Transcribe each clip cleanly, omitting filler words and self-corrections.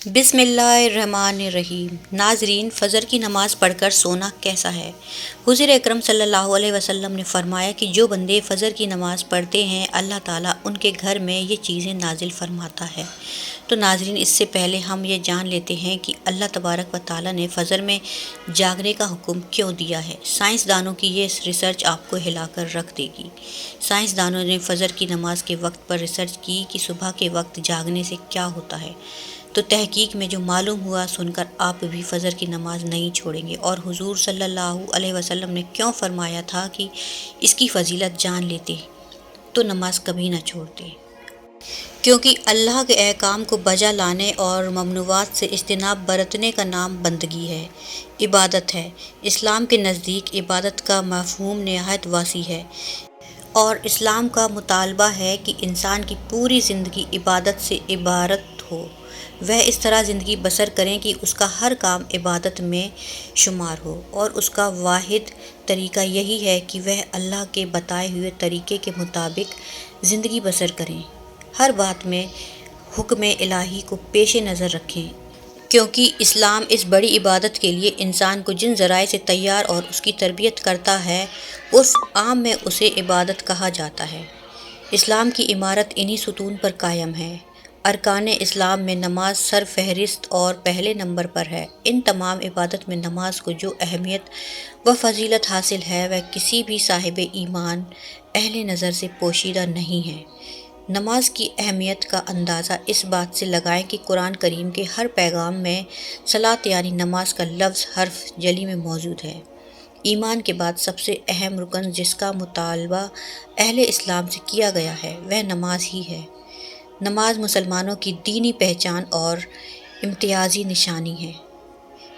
بسم اللہ الرحمن الرحیم۔ ناظرین، فجر کی نماز پڑھ کر سونا کیسا ہے؟ حضور اکرم صلی اللہ علیہ وسلم نے فرمایا کہ جو بندے فجر کی نماز پڑھتے ہیں اللہ تعالیٰ ان کے گھر میں یہ چیزیں نازل فرماتا ہے۔ تو ناظرین، اس سے پہلے ہم یہ جان لیتے ہیں کہ اللہ تبارک و تعالیٰ نے فجر میں جاگنے کا حکم کیوں دیا ہے۔ سائنسدانوں کی یہ ریسرچ آپ کو ہلا کر رکھ دے گی۔ سائنسدانوں نے فجر کی نماز کے وقت پر ریسرچ کی کہ صبح کے وقت جاگنے سے کیا ہوتا ہے، تو تحقیق میں جو معلوم ہوا سن کر آپ بھی فجر کی نماز نہیں چھوڑیں گے۔ اور حضور صلی اللہ علیہ وسلم نے کیوں فرمایا تھا کہ اس کی فضیلت جان لیتے تو نماز کبھی نہ چھوڑتے، کیونکہ اللہ کے احکام کو بجا لانے اور ممنوعات سے اجتناب برتنے کا نام بندگی ہے، عبادت ہے۔ اسلام کے نزدیک عبادت کا مفہوم نہایت وسیع ہے، اور اسلام کا مطالبہ ہے کہ انسان کی پوری زندگی عبادت سے عبارت ہو۔ وہ اس طرح زندگی بسر کریں کہ اس کا ہر کام عبادت میں شمار ہو، اور اس کا واحد طریقہ یہی ہے کہ وہ اللہ کے بتائے ہوئے طریقے کے مطابق زندگی بسر کریں، ہر بات میں حکم الہی کو پیش نظر رکھیں، کیونکہ اسلام اس بڑی عبادت کے لیے انسان کو جن ذرائع سے تیار اور اس کی تربیت کرتا ہے اس عام میں اسے عبادت کہا جاتا ہے۔ اسلام کی عمارت انہی ستون پر قائم ہے۔ ارکان اسلام میں نماز سر فہرست اور پہلے نمبر پر ہے۔ ان تمام عبادت میں نماز کو جو اہمیت و فضیلت حاصل ہے وہ کسی بھی صاحب ایمان اہل نظر سے پوشیدہ نہیں ہے۔ نماز کی اہمیت کا اندازہ اس بات سے لگائیں کہ قرآن کریم کے ہر پیغام میں صلاۃ یعنی نماز کا لفظ حرف جلی میں موجود ہے۔ ایمان کے بعد سب سے اہم رکن جس کا مطالبہ اہل اسلام سے کیا گیا ہے وہ نماز ہی ہے۔ نماز مسلمانوں کی دینی پہچان اور امتیازی نشانی ہے۔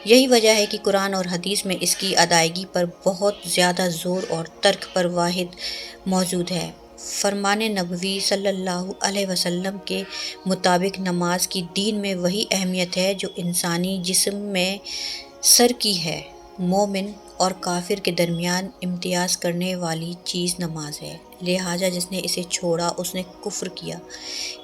یہی وجہ ہے کہ قرآن اور حدیث میں اس کی ادائیگی پر بہت زیادہ زور اور ترک پر واحد موجود ہے۔ فرمان نبوی صلی اللہ علیہ وسلم کے مطابق نماز کی دین میں وہی اہمیت ہے جو انسانی جسم میں سر کی ہے۔ مومن اور کافر کے درمیان امتیاز کرنے والی چیز نماز ہے، لہٰذا جس نے اسے چھوڑا اس نے کفر کیا۔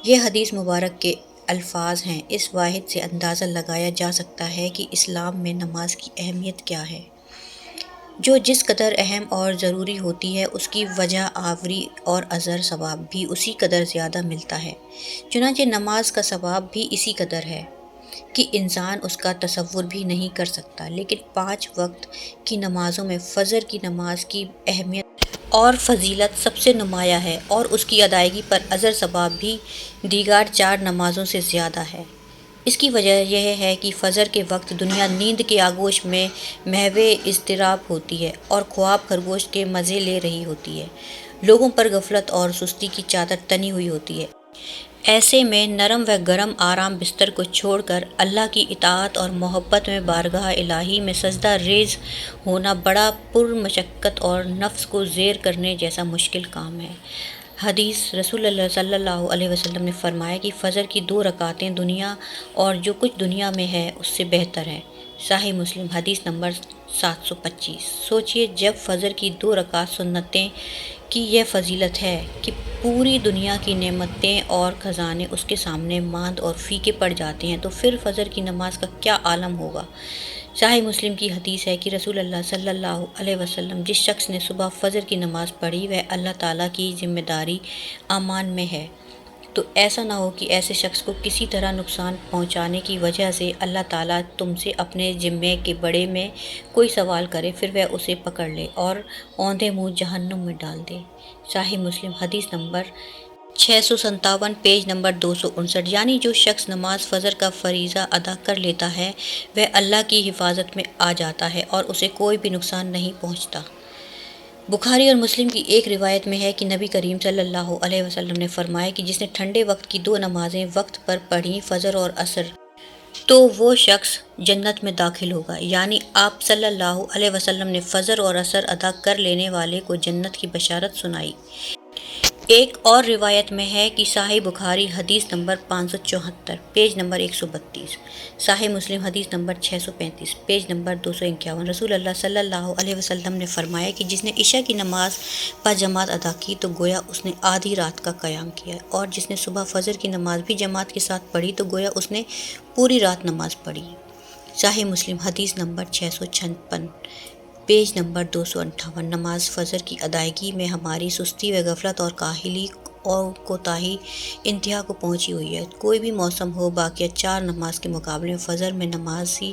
یہ حدیث مبارک کے الفاظ ہیں۔ اس واحد سے اندازہ لگایا جا سکتا ہے کہ اسلام میں نماز کی اہمیت کیا ہے۔ جو جس قدر اہم اور ضروری ہوتی ہے اس کی وجہ آوری اور اجر ثواب بھی اسی قدر زیادہ ملتا ہے۔ چنانچہ نماز کا ثواب بھی اسی قدر ہے کہ انسان اس کا تصور بھی نہیں کر سکتا۔ لیکن 5 وقت کی نمازوں میں فجر کی نماز کی اہمیت اور فضیلت سب سے نمایاں ہے، اور اس کی ادائیگی پر اجر ثواب بھی دیگر 4 نمازوں سے زیادہ ہے۔ اس کی وجہ یہ ہے کہ فجر کے وقت دنیا نیند کے آغوش میں محو اضطراب ہوتی ہے اور خواب خرگوش کے مزے لے رہی ہوتی ہے۔ لوگوں پر غفلت اور سستی کی چادر تنی ہوئی ہوتی ہے۔ ایسے میں نرم و گرم آرام بستر کو چھوڑ کر اللہ کی اطاعت اور محبت میں بارگاہ الہی میں سجدہ ریز ہونا بڑا پرمشقت اور نفس کو زیر کرنے جیسا مشکل کام ہے۔ حدیث رسول اللہ صلی اللہ علیہ وسلم نے فرمایا کہ فجر کی 2 رکعتیں دنیا اور جو کچھ دنیا میں ہے اس سے بہتر ہے۔ صحیح مسلم حدیث نمبر 725۔ سوچئے، جب فجر کی 2 رکعت سنتیں کی یہ فضیلت ہے کہ پوری دنیا کی نعمتیں اور خزانے اس کے سامنے ماند اور پھیکے پڑ جاتے ہیں، تو پھر فجر کی نماز کا کیا عالم ہوگا۔ صحیح مسلم کی حدیث ہے کہ رسول اللہ صلی اللہ علیہ وسلم جس شخص نے صبح فجر کی نماز پڑھی وہ اللہ تعالیٰ کی ذمہ داری امان میں ہے، تو ایسا نہ ہو کہ ایسے شخص کو کسی طرح نقصان پہنچانے کی وجہ سے اللہ تعالیٰ تم سے اپنے ذمے کے بڑے میں کوئی سوال کرے، پھر وہ اسے پکڑ لے اور اوندھے منہ جہنم میں ڈال دے۔ صحیح مسلم حدیث نمبر 657، پیج نمبر 259۔ یعنی جو شخص نماز فجر کا فریضہ ادا کر لیتا ہے وہ اللہ کی حفاظت میں آ جاتا ہے اور اسے کوئی بھی نقصان نہیں پہنچتا۔ بخاری اور مسلم کی ایک روایت میں ہے کہ نبی کریم صلی اللہ علیہ وسلم نے فرمایا کہ جس نے ٹھنڈے وقت کی 2 نمازیں وقت پر پڑھیں، فجر اور عصر، تو وہ شخص جنت میں داخل ہوگا۔ یعنی آپ صلی اللہ علیہ وسلم نے فجر اور عصر ادا کر لینے والے کو جنت کی بشارت سنائی۔ ایک اور روایت میں ہے کہ صحیح بخاری حدیث نمبر 574 پیج نمبر 132، صحیح مسلم حدیث نمبر 635 پیج نمبر 251، رسول اللہ صلی اللہ علیہ وسلم نے فرمایا کہ جس نے عشاء کی نماز باجماعت ادا کی تو گویا اس نے آدھی رات کا قیام کیا، اور جس نے صبح فجر کی نماز بھی جماعت کے ساتھ پڑھی تو گویا اس نے پوری رات نماز پڑھی۔ صحیح مسلم حدیث نمبر 656 پیج نمبر 258۔ نماز فجر کی ادائیگی میں ہماری سستی و غفلت اور کاہلی اور کوتاہی انتہا کو پہنچی ہوئی ہے۔ کوئی بھی موسم ہو، باقیہ چار نماز کے مقابلے میں فجر میں نمازی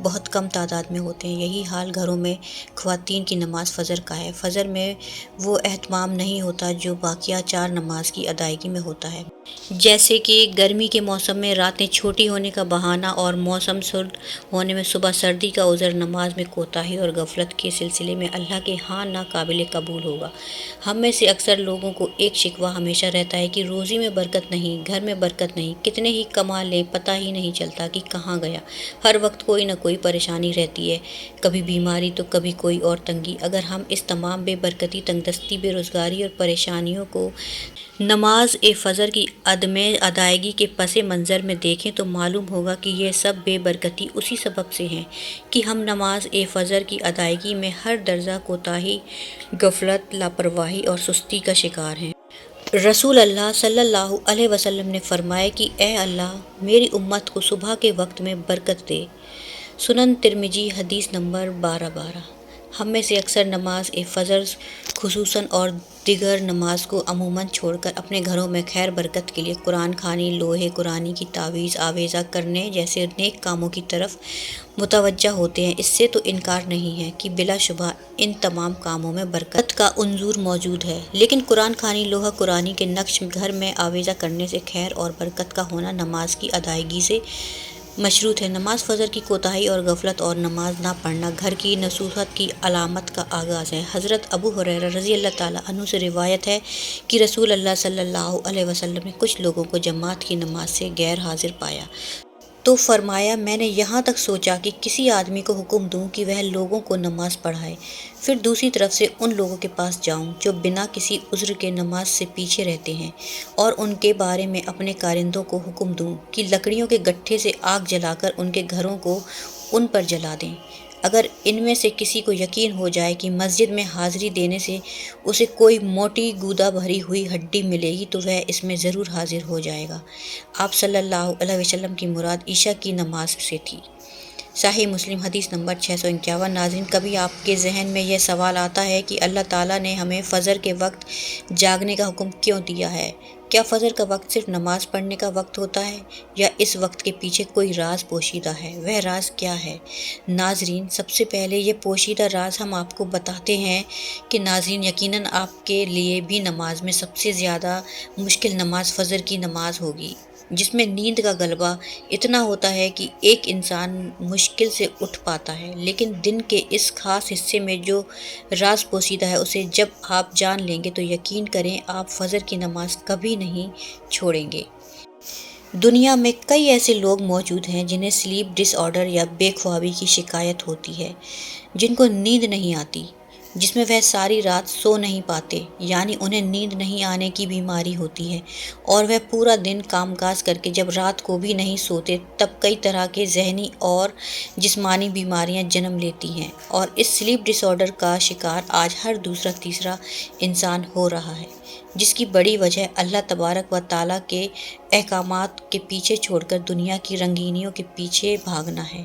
بہت کم تعداد میں ہوتے ہیں۔ یہی حال گھروں میں خواتین کی نماز فجر کا ہے۔ فجر میں وہ اہتمام نہیں ہوتا جو باقیہ چار نماز کی ادائیگی میں ہوتا ہے، جیسے کہ گرمی کے موسم میں راتیں چھوٹی ہونے کا بہانہ اور موسم سرد ہونے میں صبح سردی کا عذر۔ نماز میں کوتاہی اور غفلت کے سلسلے میں اللہ کے ہاں ناقابل قبول ہوگا۔ ہم میں سے اکثر لوگوں کو ایک شکوہ ہمیشہ رہتا ہے کہ روزی میں برکت نہیں، گھر میں برکت نہیں، کتنے ہی کما لیں پتہ ہی نہیں چلتا کہ کہاں گیا۔ ہر وقت کوئی نہ کوئی پریشانی رہتی ہے، کبھی بیماری تو کبھی کوئی اور تنگی۔ اگر ہم اس تمام بے برکتی، تنگدستی، بے روزگاری اور پریشانیوں کو نماز فجر کی عدم ادائیگی کے پس منظر میں دیکھیں تو معلوم ہوگا کہ یہ سب بے برکتی اسی سبب سے ہیں کہ ہم نماز فجر کی ادائیگی میں ہر درجہ کوتاہی، غفلت، لاپرواہی اور سستی کا شکار ہیں۔ رسول اللہ صلی اللہ علیہ وسلم نے فرمایا کہ اے اللہ میری امت کو صبح کے وقت میں برکت دے۔ سنن ترمذی حدیث نمبر 1212۔ ہم میں سے اکثر نماز فجر خصوصاً اور دیگر نماز کو عموماً چھوڑ کر اپنے گھروں میں خیر برکت کے لیے قرآن خوانی، لوحے قرآنی کی تعویذ آویزہ کرنے جیسے نیک کاموں کی طرف متوجہ ہوتے ہیں۔ اس سے تو انکار نہیں ہے کہ بلا شبہ ان تمام کاموں میں برکت کا عنصر موجود ہے، لیکن قرآن خوانی، لوحہ قرآنی کے نقش گھر میں آویزہ کرنے سے خیر اور برکت کا ہونا نماز کی ادائیگی سے مشروط ہے۔ نماز فجر کی کوتاہی اور غفلت اور نماز نہ پڑھنا گھر کی نصوحت کی علامت کا آغاز ہے۔ حضرت ابو ہریرہ رضی اللہ تعالیٰ عنہ سے روایت ہے کہ رسول اللہ صلی اللہ علیہ وسلم نے کچھ لوگوں کو جماعت کی نماز سے غیر حاضر پایا تو فرمایا میں نے یہاں تک سوچا کہ کسی آدمی کو حکم دوں کہ وہ لوگوں کو نماز پڑھائے، پھر دوسری طرف سے ان لوگوں کے پاس جاؤں جو بنا کسی عذر کے نماز سے پیچھے رہتے ہیں، اور ان کے بارے میں اپنے کارندوں کو حکم دوں کہ لکڑیوں کے گٹھے سے آگ جلا کر ان کے گھروں کو ان پر جلا دیں۔ اگر ان میں سے کسی کو یقین ہو جائے کہ مسجد میں حاضری دینے سے اسے کوئی موٹی گودا بھری ہوئی ہڈی ملے گی تو وہ اس میں ضرور حاضر ہو جائے گا۔ آپ صلی اللہ علیہ وسلم کی مراد عشاء کی نماز سے تھی۔ صحیح مسلم حدیث نمبر 651۔ ناظرین، کبھی آپ کے ذہن میں یہ سوال آتا ہے کہ اللہ تعالیٰ نے ہمیں فجر کے وقت جاگنے کا حکم کیوں دیا ہے؟ کیا فجر کا وقت صرف نماز پڑھنے کا وقت ہوتا ہے، یا اس وقت کے پیچھے کوئی راز پوشیدہ ہے؟ وہ راز کیا ہے؟ ناظرین، سب سے پہلے یہ پوشیدہ راز ہم آپ کو بتاتے ہیں کہ ناظرین یقیناً آپ کے لیے بھی نماز میں سب سے زیادہ مشکل نماز فجر کی نماز ہوگی، جس میں نیند کا غلبہ اتنا ہوتا ہے کہ ایک انسان مشکل سے اٹھ پاتا ہے، لیکن دن کے اس خاص حصے میں جو راز پوشیدہ ہے اسے جب آپ جان لیں گے تو یقین کریں آپ فجر کی نماز کبھی نہیں چھوڑیں گے۔ دنیا میں کئی ایسے لوگ موجود ہیں جنہیں سلیپ ڈس آرڈر یا بے خوابی کی شکایت ہوتی ہے، جن کو نیند نہیں آتی، جس میں وہ ساری رات سو نہیں پاتے، یعنی انہیں نیند نہیں آنے کی بیماری ہوتی ہے، اور وہ پورا دن کام کاج کر کے جب رات کو بھی نہیں سوتے تب کئی طرح کے ذہنی اور جسمانی بیماریاں جنم لیتی ہیں، اور اس سلیپ ڈس آرڈر کا شکار آج ہر دوسرا تیسرا انسان ہو رہا ہے، جس کی بڑی وجہ اللہ تبارک و تعالیٰ کے احکامات کے پیچھے چھوڑ کر دنیا کی رنگینیوں کے پیچھے بھاگنا ہے۔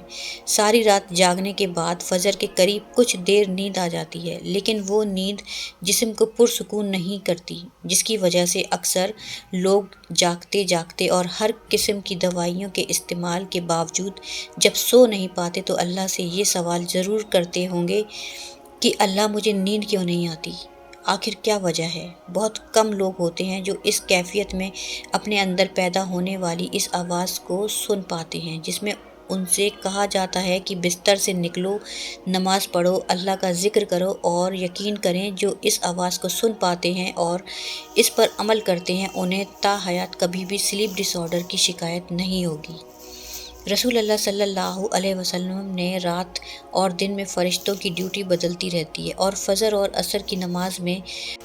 ساری رات جاگنے کے بعد فجر کے قریب کچھ دیر نیند آ جاتی ہے، لیکن وہ نیند جسم کو پرسکون نہیں کرتی، جس کی وجہ سے اکثر لوگ جاگتے جاگتے اور ہر قسم کی دوائیوں کے استعمال کے باوجود جب سو نہیں پاتے تو اللہ سے یہ سوال ضرور کرتے ہوں گے کہ اللہ مجھے نیند کیوں نہیں آتی؟ آخر کیا وجہ ہے؟ بہت کم لوگ ہوتے ہیں جو اس کیفیت میں اپنے اندر پیدا ہونے والی اس آواز کو سن پاتے ہیں جس میں ان سے کہا جاتا ہے کہ بستر سے نکلو، نماز پڑھو، اللہ کا ذکر کرو، اور یقین کریں جو اس آواز کو سن پاتے ہیں اور اس پر عمل کرتے ہیں انہیں تا حیات کبھی بھی سلیپ ڈس آرڈر کی شکایت نہیں ہوگی۔ رسول اللہ صلی اللہ علیہ وسلم نے رات اور دن میں فرشتوں کی ڈیوٹی بدلتی رہتی ہے اور فجر اور عصر کی نماز میں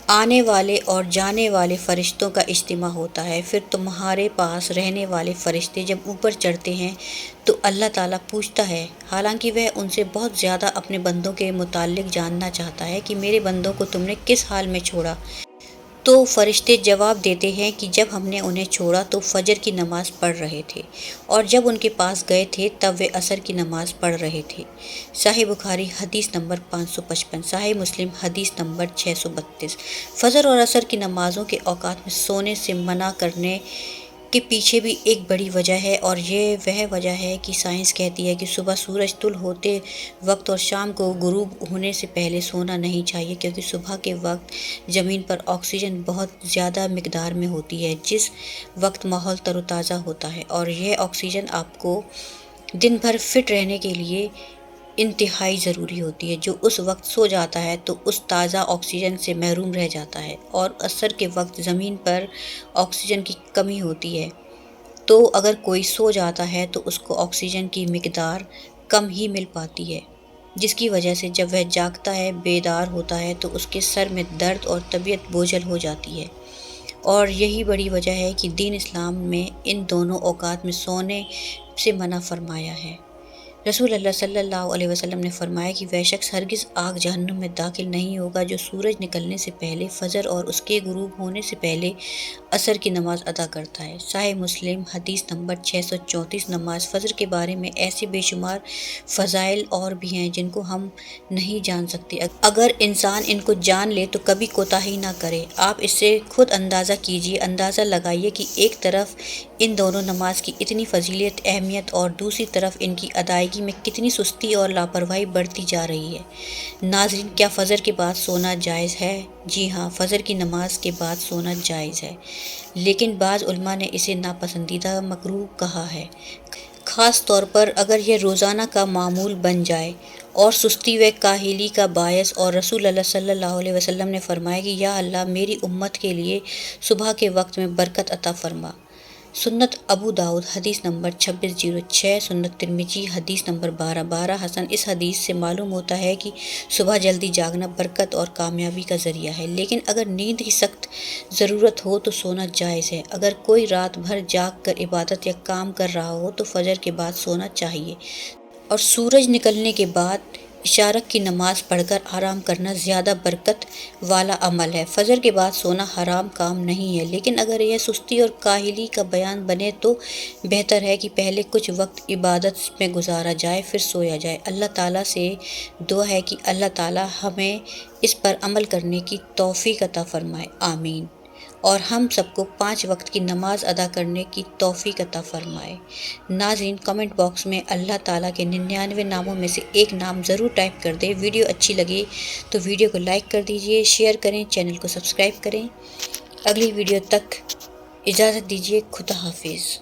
آنے والے اور جانے والے فرشتوں کا اجتماع ہوتا ہے۔ پھر تمہارے پاس رہنے والے فرشتے جب اوپر چڑھتے ہیں تو اللہ تعالیٰ پوچھتا ہے، حالانکہ وہ ان سے بہت زیادہ اپنے بندوں کے متعلق جاننا چاہتا ہے، کہ میرے بندوں کو تم نے کس حال میں چھوڑا؟ تو فرشتے جواب دیتے ہیں کہ جب ہم نے انہیں چھوڑا تو فجر کی نماز پڑھ رہے تھے، اور جب ان کے پاس گئے تھے تب وہ عصر کی نماز پڑھ رہے تھے۔ صحیح بخاری حدیث نمبر 555، صحیح مسلم حدیث نمبر 632۔ فجر اور عصر کی نمازوں کے اوقات میں سونے سے منع کرنے کے پیچھے بھی ایک بڑی وجہ ہے، اور یہ وہ وجہ ہے کہ سائنس کہتی ہے کہ صبح سورج طلوع ہوتے وقت اور شام کو غروب ہونے سے پہلے سونا نہیں چاہیے، کیونکہ صبح کے وقت زمین پر آکسیجن بہت زیادہ مقدار میں ہوتی ہے، جس وقت ماحول تر و تازہ ہوتا ہے، اور یہ آکسیجن آپ کو دن بھر فٹ رہنے کے لیے انتہائی ضروری ہوتی ہے۔ جو اس وقت سو جاتا ہے تو اس تازہ آکسیجن سے محروم رہ جاتا ہے، اور عصر کے وقت زمین پر آکسیجن کی کمی ہوتی ہے، تو اگر کوئی سو جاتا ہے تو اس کو آکسیجن کی مقدار کم ہی مل پاتی ہے، جس کی وجہ سے جب وہ جاگتا ہے، بیدار ہوتا ہے، تو اس کے سر میں درد اور طبیعت بوجھل ہو جاتی ہے، اور یہی بڑی وجہ ہے کہ دین اسلام میں ان دونوں اوقات میں سونے سے منع فرمایا ہے۔ رسول اللہ صلی اللہ علیہ وسلم نے فرمایا کہ وہ شخص ہرگز آگ جہنم میں داخل نہیں ہوگا جو سورج نکلنے سے پہلے فجر اور اس کے غروب ہونے سے پہلے عصر کی نماز ادا کرتا ہے۔ صحیح مسلم حدیث نمبر 634۔ نماز فجر کے بارے میں ایسے بے شمار فضائل اور بھی ہیں جن کو ہم نہیں جان سکتے۔ اگر انسان ان کو جان لے تو کبھی کوتاہی نہ کرے۔ آپ اس سے خود اندازہ کیجئے، اندازہ لگائیے کہ ایک طرف ان دونوں نماز کی اتنی فضیلت، اہمیت، اور دوسری طرف ان کی ادائیگی میں کتنی سستی اور لاپرواہی بڑھتی جا رہی ہے۔ ناظرین، کیا فجر کے بعد سونا جائز ہے؟ جی ہاں، فجر کی نماز کے بعد سونا جائز ہے، لیکن بعض علماء نے اسے ناپسندیدہ مکروہ کہا ہے، خاص طور پر اگر یہ روزانہ کا معمول بن جائے اور سستی و کاہلی کا باعث۔ اور رسول اللہ صلی اللہ علیہ وسلم نے فرمایا کہ یا اللہ، میری امت کے لیے صبح کے وقت میں برکت عطا فرما۔ سنت ابو داؤد حدیث نمبر 2606، سنت ترمذی حدیث نمبر 1212۔ حسن، اس حدیث سے معلوم ہوتا ہے کہ صبح جلدی جاگنا برکت اور کامیابی کا ذریعہ ہے، لیکن اگر نیند کی سخت ضرورت ہو تو سونا جائز ہے۔ اگر کوئی رات بھر جاگ کر عبادت یا کام کر رہا ہو تو فجر کے بعد سونا چاہیے، اور سورج نکلنے کے بعد اشراق کی نماز پڑھ کر آرام کرنا زیادہ برکت والا عمل ہے۔ فجر کے بعد سونا حرام کام نہیں ہے، لیکن اگر یہ سستی اور کاہلی کا بیان بنے تو بہتر ہے کہ پہلے کچھ وقت عبادت میں گزارا جائے، پھر سویا جائے۔ اللہ تعالیٰ سے دعا ہے کہ اللہ تعالیٰ ہمیں اس پر عمل کرنے کی توفیق عطا فرمائے، آمین، اور ہم سب کو 5 وقت کی نماز ادا کرنے کی توفیق عطا فرمائے۔ ناظرین، کمنٹ باکس میں اللہ تعالیٰ کے 99 ناموں میں سے ایک نام ضرور ٹائپ کر دیں۔ ویڈیو اچھی لگے تو ویڈیو کو لائک کر دیجئے، شیئر کریں، چینل کو سبسکرائب کریں۔ اگلی ویڈیو تک اجازت دیجیے، خدا حافظ۔